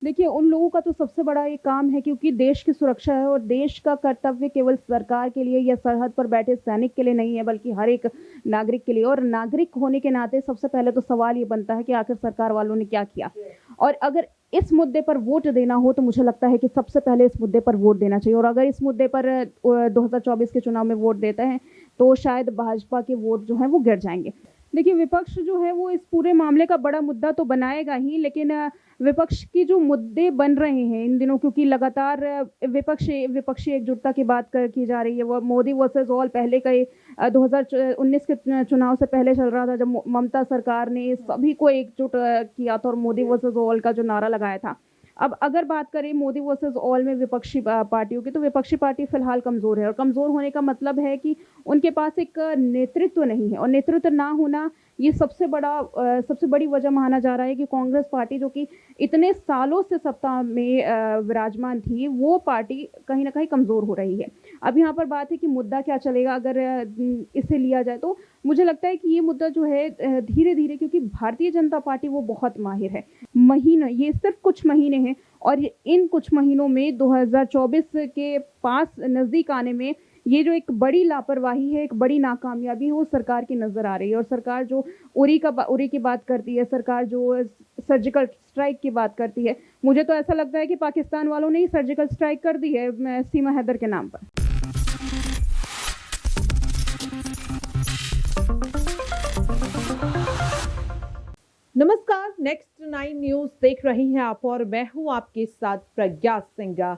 देखिए, उन लोगों का तो सबसे बड़ा ये काम है क्योंकि देश की सुरक्षा है और देश का कर्तव्य केवल सरकार के लिए या सरहद पर बैठे सैनिक के लिए नहीं है, बल्कि हर एक नागरिक के लिए। और नागरिक होने के नाते सबसे पहले तो सवाल ये बनता है कि आखिर सरकार वालों ने क्या किया? और अगर इस मुद्दे पर वोट देना हो तो मुझे लगता है कि सबसे पहले इस मुद्दे पर वोट देना चाहिए। और अगर इस मुद्दे पर 2024 के चुनाव में वोट देते हैं तो शायद भाजपा के वोट जो हैं वो गिर जाएंगे। देखिए, विपक्ष जो है वो इस पूरे मामले का बड़ा मुद्दा तो बनाएगा ही, लेकिन विपक्ष की जो मुद्दे बन रहे हैं इन दिनों, क्योंकि लगातार विपक्षी एकजुटता की बात की जा रही है। वो मोदी वर्सेस ऑल पहले का 2019 के चुनाव से पहले चल रहा था, जब ममता सरकार ने सभी को एकजुट किया था और मोदी वर्सेस ऑल का जो नारा लगाया था। अब अगर बात करें मोदी वर्सेस ऑल में विपक्षी पार्टियों की, तो विपक्षी पार्टी फिलहाल कमजोर है। और कमजोर होने का मतलब है कि उनके पास एक नेतृत्व नहीं है, और नेतृत्व ना होना ये सबसे बड़ी वजह माना जा रहा है कि कांग्रेस पार्टी, जो कि इतने सालों से सत्ता में विराजमान थी, वो पार्टी कहीं ना कहीं कमजोर हो रही है। अब यहाँ पर बात है कि मुद्दा क्या चलेगा अगर इसे लिया जाए, तो मुझे लगता है कि ये मुद्दा जो है धीरे धीरे, क्योंकि भारतीय जनता पार्टी वो बहुत माहिर है। महीने, ये सिर्फ कुछ महीने हैं और इन कुछ महीनों में 2024 के पास नजदीक आने में ये जो एक बड़ी लापरवाही है, एक बड़ी नाकामयाबी है, वो सरकार की नजर आ रही है। और सरकार जो उरी की बात करती है, सरकार जो सर्जिकल स्ट्राइक की बात करती है, मुझे तो ऐसा लगता है कि पाकिस्तान वालों ने ही सर्जिकल स्ट्राइक कर दी है सीमा हैदर के नाम पर। नमस्कार, नेक्स्ट 9 न्यूज देख रही हैं आप और मैं हूं आपके साथ प्रज्ञा सिंह।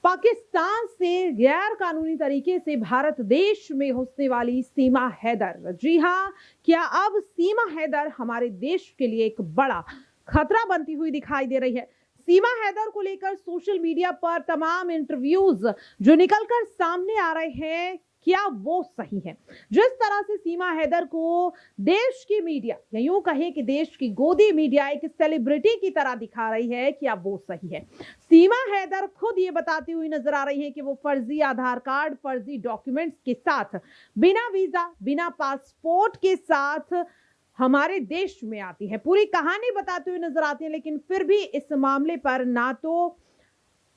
पाकिस्तान से गैर कानूनी तरीके से भारत देश में घुसने वाली सीमा हैदर, जी हां, क्या अब सीमा हैदर हमारे देश के लिए एक बड़ा खतरा बनती हुई दिखाई दे रही है? सीमा हैदर को लेकर सोशल मीडिया पर तमाम इंटरव्यूज जो निकलकर सामने आ रहे हैं, क्या वो सही है? जिस तरह से सीमा हैदर को देश की मीडिया, या यूं कहें कि देश की गोदी मीडिया एक सेलिब्रिटी की तरह दिखा रही है, क्या वो सही है? सीमा हैदर खुद ये बताती हुई नजर आ रही है कि वो फर्जी आधार कार्ड, फर्जी डॉक्यूमेंट्स के साथ, बिना वीजा, बिना पासपोर्ट के साथ हमारे देश में आती है। पूरी कहानी बताते हुए नजर आती है, लेकिन फिर भी इस मामले पर ना तो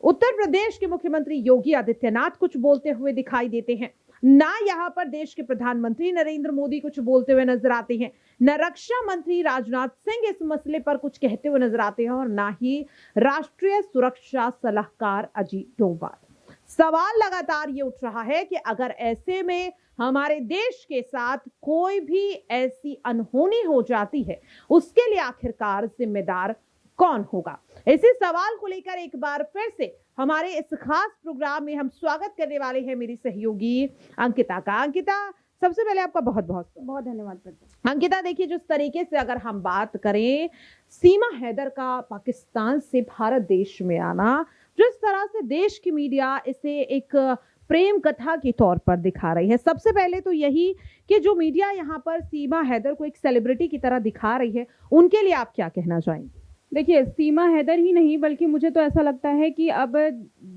उत्तर प्रदेश के मुख्यमंत्री योगी आदित्यनाथ कुछ बोलते हुए दिखाई देते हैं, ना यहां पर देश के प्रधानमंत्री नरेंद्र मोदी कुछ बोलते हुए नजर आते हैं, न रक्षा मंत्री राजनाथ सिंह इस मसले पर कुछ कहते हुए नजर आते हैं, और ना ही राष्ट्रीय सुरक्षा सलाहकार अजीत डोभाल। सवाल लगातार ये उठ रहा है कि अगर ऐसे में हमारे देश के साथ कोई भी ऐसी अनहोनी हो जाती है, उसके लिए आखिरकार जिम्मेदार कौन होगा? इसी सवाल को लेकर एक बार फिर से हमारे इस खास प्रोग्राम में हम स्वागत करने वाले हैं मेरी सहयोगी अंकिता का। अंकिता, सबसे पहले आपका बहुत बहुत बहुत धन्यवाद। अंकिता, देखिए, जिस तरीके से अगर हम बात करें सीमा हैदर का पाकिस्तान से भारत देश में आना, जिस तरह से देश की मीडिया इसे एक प्रेम कथा के तौर पर दिखा रही है, सबसे पहले तो यही कि जो मीडिया यहाँ पर सीमा हैदर को एक सेलिब्रिटी की तरह दिखा रही है, उनके लिए आप क्या कहना चाहेंगे? देखिए, सीमा हैदर ही नहीं, बल्कि मुझे तो ऐसा लगता है कि अब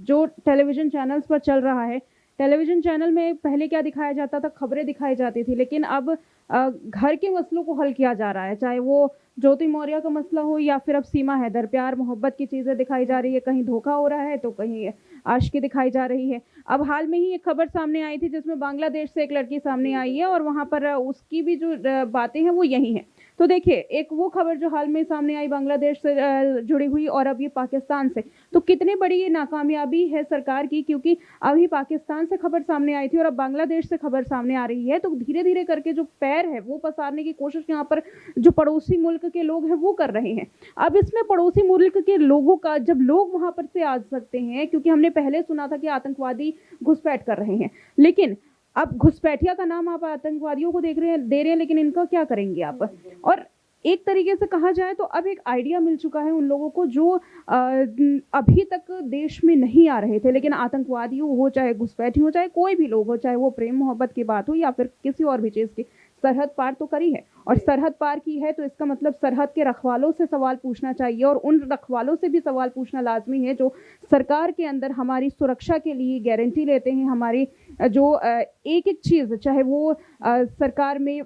जो टेलीविजन चैनल्स पर चल रहा है, टेलीविजन चैनल में पहले क्या दिखाया जाता था, खबरें दिखाई जाती थी, लेकिन अब घर के मसलों को हल किया जा रहा है। चाहे वो ज्योति मौर्य का मसला हो या फिर अब सीमा हैदर, प्यार मोहब्बत की चीजें दिखाई जा रही है, कहीं धोखा हो रहा है तो कहीं आशिकी दिखाई जा रही है। अब हाल में ही एक खबर सामने आई थी जिसमें बांग्लादेश से एक लड़की सामने आई है और वहां पर उसकी भी जो बातें हैं वो यही हैं। तो देखिए, एक वो खबर जो हाल में सामने आई बांग्लादेश से जुड़ी हुई, और अब ये पाकिस्तान से, तो कितनी बड़ी ये नाकामयाबी है सरकार की, क्योंकि अभी पाकिस्तान से खबर सामने आई थी और अब बांग्लादेश से खबर सामने आ रही है। तो धीरे धीरे करके जो पैर है वो पसारने की कोशिश यहाँ पर जो पड़ोसी मुल्क के लोग हैं वो कर रहे हैं। अब इसमें पड़ोसी मुल्क के लोगों का, जब लोग वहां पर से आ सकते हैं, क्योंकि हमने पहले सुना था कि आतंकवादी घुसपैठ कर रहे हैं, लेकिन अब घुसपैठिया का नाम आप आतंकवादियों को दे रहे हैं, लेकिन इनका क्या करेंगे आप? और एक तरीके से कहा जाए तो अब एक आइडिया मिल चुका है उन लोगों को जो अभी तक देश में नहीं आ रहे थे, लेकिन आतंकवादी हो, चाहे घुसपैठी हो, चाहे कोई भी लोग हो, चाहे वो प्रेम मोहब्बत की बात हो या फिर किसी और भी चीज की, सरहद पार तो करी है। और सरहद पार की है तो इसका मतलब सरहद के रखवालों से सवाल पूछना चाहिए, और उन रखवालों से भी सवाल पूछना लाजमी है जो सरकार के अंदर हमारी सुरक्षा के लिए गारंटी लेते हैं। हमारी जो एक एक चीज, चाहे वो सरकार में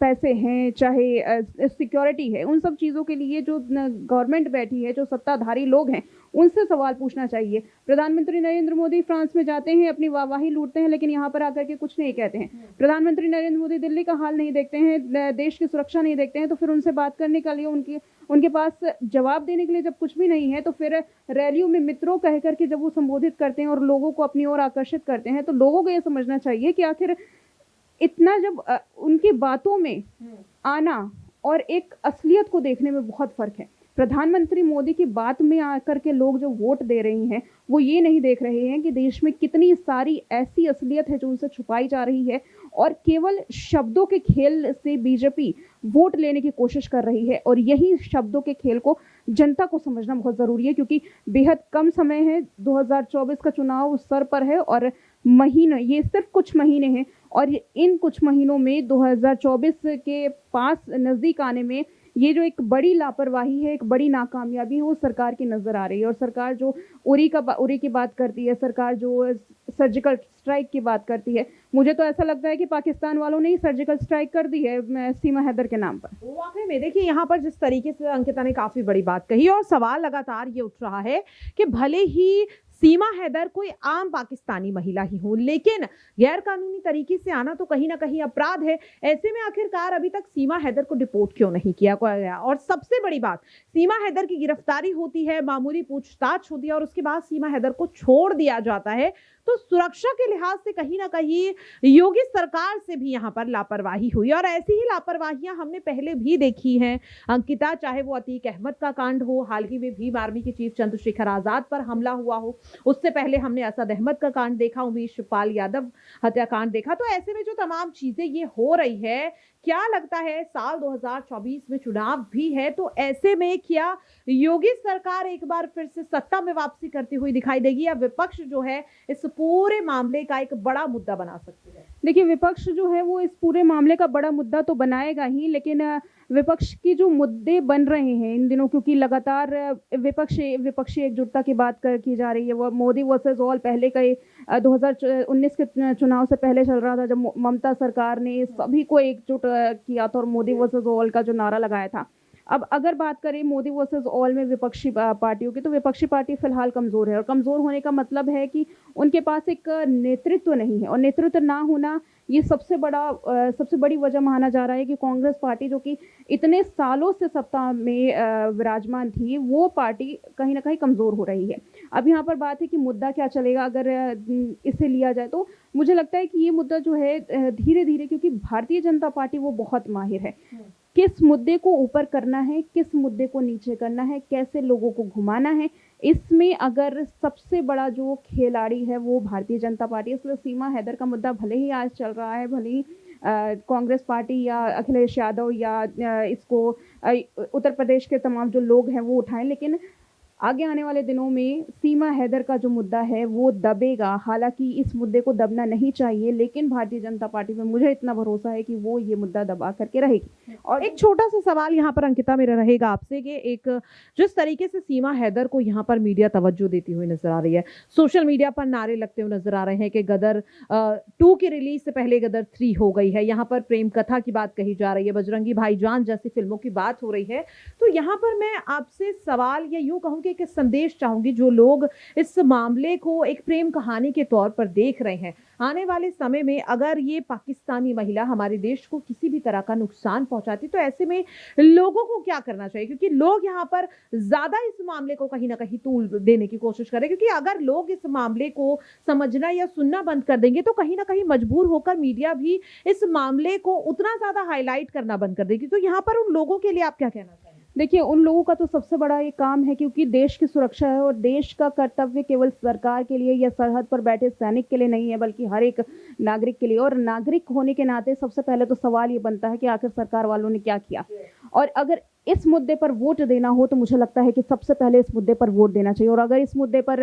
पैसे हैं, चाहे सिक्योरिटी है, उन सब चीज़ों के लिए जो गवर्नमेंट बैठी है, जो सत्ताधारी लोग हैं, उनसे सवाल पूछना चाहिए। प्रधानमंत्री नरेंद्र मोदी फ्रांस में जाते हैं, अपनी वाहवाही लूटते हैं, लेकिन यहाँ पर आकर के कुछ नहीं कहते हैं। प्रधानमंत्री नरेंद्र मोदी दिल्ली का हाल नहीं देखते हैं, देश की सुरक्षा नहीं देखते हैं, तो फिर उनसे बात करने के लिए उनके पास जवाब देने के लिए जब कुछ भी नहीं है, तो फिर रैलियों में मित्रों कह करके जब वो संबोधित करते हैं और लोगों को अपनी ओर आकर्षित करते हैं, तो लोगों को ये समझना चाहिए कि आखिर इतना जब उनकी बातों में आना और एक असलियत को देखने में बहुत फर्क है। प्रधानमंत्री मोदी की बात में आकर के लोग जो वोट दे रहे हैं, वो ये नहीं देख रहे हैं कि देश में कितनी सारी ऐसी असलियत है जो उनसे छुपाई जा रही है, और केवल शब्दों के खेल से बीजेपी वोट लेने की कोशिश कर रही है। और यही शब्दों के खेल को जनता को समझना बहुत ज़रूरी है, क्योंकि बेहद कम समय है, 2024 का चुनाव सर पर है और महीने, ये सिर्फ कुछ महीने हैं, और इन कुछ महीनों में 2024 के पास नज़दीक आने में ये जो एक बड़ी लापरवाही है, एक बड़ी नाकामयाबी है, वो सरकार की नज़र आ रही है। और सरकार जो उरी की बात करती है, सरकार जो सर्जिकल स्ट्राइक की बात करती है, मुझे तो ऐसा लगता है कि पाकिस्तान वालों ने ही सर्जिकल स्ट्राइक कर दी है सीमा हैदर के नाम पर। वाकई में देखिए, यहाँ पर जिस तरीके से अंकिता ने काफी बड़ी बात कही, और सवाल लगातार ये उठ रहा है कि भले ही सीमा हैदर कोई आम पाकिस्तानी महिला ही हो, लेकिन गैर कानूनी तरीके से आना तो कहीं ना कहीं अपराध है। ऐसे में आखिरकार अभी तक सीमा हैदर को डिपोर्ट क्यों नहीं किया गया? और सबसे बड़ी बात, सीमा हैदर की गिरफ्तारी होती है, मामूली पूछताछ होती है, और उसके बाद सीमा हैदर को छोड़ दिया जाता है। तो सुरक्षा के लिहाज से कहीं ना कहीं योगी सरकार से भी यहाँ पर लापरवाही हुई, और ऐसी ही लापरवाहियां हमने पहले भी देखी हैं अंकिता, चाहे वो अतीक अहमद का कांड हो, हाल ही में भीम आर्मी के चीफ चंद्रशेखर आजाद पर हमला हुआ हो, उससे पहले हमने असद अहमद का कांड देखा, उमेश पाल यादव हत्याकांड देखा। तो ऐसे में जो तमाम चीजें ये हो रही है, क्या लगता है साल 2024 में चुनाव भी है, तो ऐसे में क्या योगी सरकार एक बार फिर से सत्ता में वापसी करती हुई दिखाई देगी, या विपक्ष जो है इस पूरे मामले का एक बड़ा मुद्दा बना सकती है? देखिए, विपक्ष जो है वो इस पूरे मामले का बड़ा मुद्दा तो बनाएगा ही, लेकिन विपक्ष की जो मुद्दे बन रहे हैं इन दिनों, क्योंकि लगातार विपक्षी एकजुटता की बात की जा रही है। वो मोदी वर्सेस ऑल पहले का 2019 के चुनाव से पहले चल रहा था, जब ममता सरकार ने सभी को एकजुट किया था और मोदी वर्सेस ऑल का जो नारा लगाया था। अब अगर बात करें मोदी वर्सेस ऑल में विपक्षी पार्टियों की, तो विपक्षी पार्टी फिलहाल कमज़ोर है, और कमज़ोर होने का मतलब है कि उनके पास एक नेतृत्व नहीं है, और नेतृत्व ना होना ये सबसे बड़ी वजह माना जा रहा है कि कांग्रेस पार्टी, जो कि इतने सालों से सत्ता में विराजमान थी, वो पार्टी कहीं ना कहीं कमज़ोर हो रही है। अब यहाँ पर बात है कि मुद्दा क्या चलेगा अगर इसे लिया जाए, तो मुझे लगता है कि ये मुद्दा जो है धीरे धीरे, क्योंकि भारतीय जनता पार्टी वो बहुत माहिर है किस मुद्दे को ऊपर करना है, किस मुद्दे को नीचे करना है, कैसे लोगों को घुमाना है, इसमें अगर सबसे बड़ा जो खिलाड़ी है वो भारतीय जनता पार्टी है। इसलिए सीमा हैदर का मुद्दा भले ही आज चल रहा है, भले ही कांग्रेस पार्टी या अखिलेश यादव या इसको उत्तर प्रदेश के तमाम जो लोग हैं वो उठाएं, लेकिन आगे आने वाले दिनों में सीमा हैदर का जो मुद्दा है वो दबेगा। हालांकि इस मुद्दे को दबना नहीं चाहिए, लेकिन भारतीय जनता पार्टी में मुझे इतना भरोसा है कि वो ये मुद्दा दबा करके रहेगी। और एक छोटा सा सवाल यहाँ पर अंकिता मेरा रहेगा आपसे कि एक जिस तरीके से सीमा हैदर को यहाँ पर मीडिया तवज्जो देती हुई नजर आ रही है, सोशल मीडिया पर नारे लगते हुए नजर आ रहे हैं कि गदर 2 की रिलीज से पहले गदर 3 हो गई है, यहाँ पर प्रेम कथा की बात कही जा रही है, बजरंगी भाईजान जैसी फिल्मों की बात हो रही है। तो यहाँ पर मैं आपसे सवाल या यूं कहूँ कि संदेश चाहूंगी, जो लोग इस मामले को एक प्रेम कहानी के तौर पर देख रहे हैं, आने वाले समय में अगर ये पाकिस्तानी महिला हमारे देश को किसी भी तरह का नुकसान पहुंचाती, तो ऐसे में लोगों को क्या करना चाहिए? क्योंकि लोग यहाँ पर ज्यादा इस मामले को कहीं ना कहीं तूल देने की कोशिश करें, क्योंकि अगर लोग इस मामले को समझना या सुनना बंद कर देंगे, तो कहीं ना कहीं मजबूर होकर मीडिया भी इस मामले को उतना ज्यादा हाईलाइट करना बंद कर देगी। तो यहाँ पर उन लोगों के लिए आप क्या कहना चाहिए? देखिए, उन लोगों का तो सबसे बड़ा ये काम है, क्योंकि देश की सुरक्षा है, और देश का कर्तव्य केवल सरकार के लिए या सरहद पर बैठे सैनिक के लिए नहीं है, बल्कि हर एक नागरिक के लिए। और नागरिक होने के नाते सबसे पहले तो सवाल ये बनता है कि आखिर सरकार वालों ने क्या किया। और अगर इस मुद्दे पर वोट देना हो, तो मुझे लगता है कि सबसे पहले इस मुद्दे पर वोट देना चाहिए। और अगर इस मुद्दे पर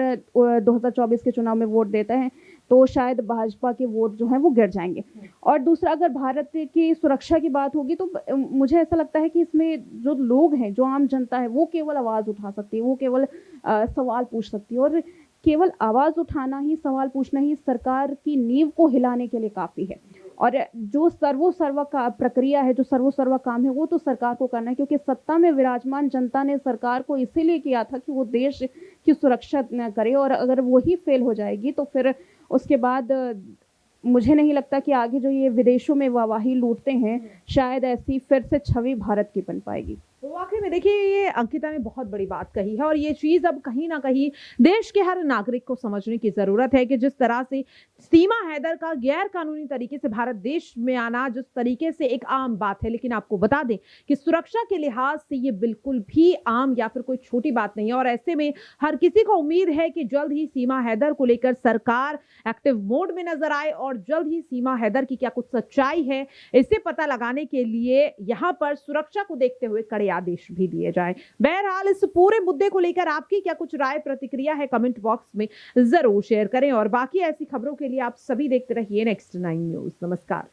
2024 के चुनाव में वोट देते हैं, तो शायद भाजपा के वोट जो हैं वो गिर जाएंगे। और दूसरा, अगर भारत की सुरक्षा की बात होगी, तो मुझे ऐसा लगता है कि इसमें जो लोग हैं, जो आम जनता है, वो केवल आवाज़ उठा सकती है, वो केवल सवाल पूछ सकती है। और केवल आवाज़ उठाना ही, सवाल पूछना ही सरकार की नींव को हिलाने के लिए काफ़ी है। और जो सर्वो-सर्वा का प्रक्रिया है, जो सर्वो-सर्वा काम है, वो तो सरकार को करना है क्योंकि सत्ता में विराजमान जनता ने सरकार को इसीलिए किया था कि वो देश की सुरक्षा न करे और अगर वही फेल हो जाएगी तो फिर उसके बाद मुझे नहीं लगता कि आगे जो ये विदेशों में वाहवाही लूटते हैं, शायद ऐसी फिर से छवि भारत की बन पाएगी। तो वाकई में देखिए ये अंकिता ने बहुत बड़ी बात कही है और ये चीज अब कहीं ना कहीं देश के हर नागरिक को समझने की जरूरत है कि जिस तरह से सीमा हैदर का गैर कानूनी तरीके से भारत देश में आना जिस तरीके से एक आम बात है, लेकिन आपको बता दें कि सुरक्षा के लिहाज से ये बिल्कुल भी आम या फिर कोई छोटी बात नहीं है और ऐसे में हर किसी को उम्मीद है कि जल्द ही सीमा हैदर को लेकर सरकार एक्टिव मोड में नजर आए और जल्द ही सीमा हैदर की क्या कुछ सच्चाई है इसे पता लगाने के लिए यहां पर सुरक्षा को देखते हुए कड़े आदेश भी दिए जाएं। बहरहाल इस पूरे मुद्दे को लेकर आपकी क्या कुछ राय प्रतिक्रिया है कमेंट बॉक्स में जरूर शेयर करें और बाकी ऐसी खबरों के लिए आप सभी देखते रहिए नेक्स्ट 9 न्यूज। नमस्कार।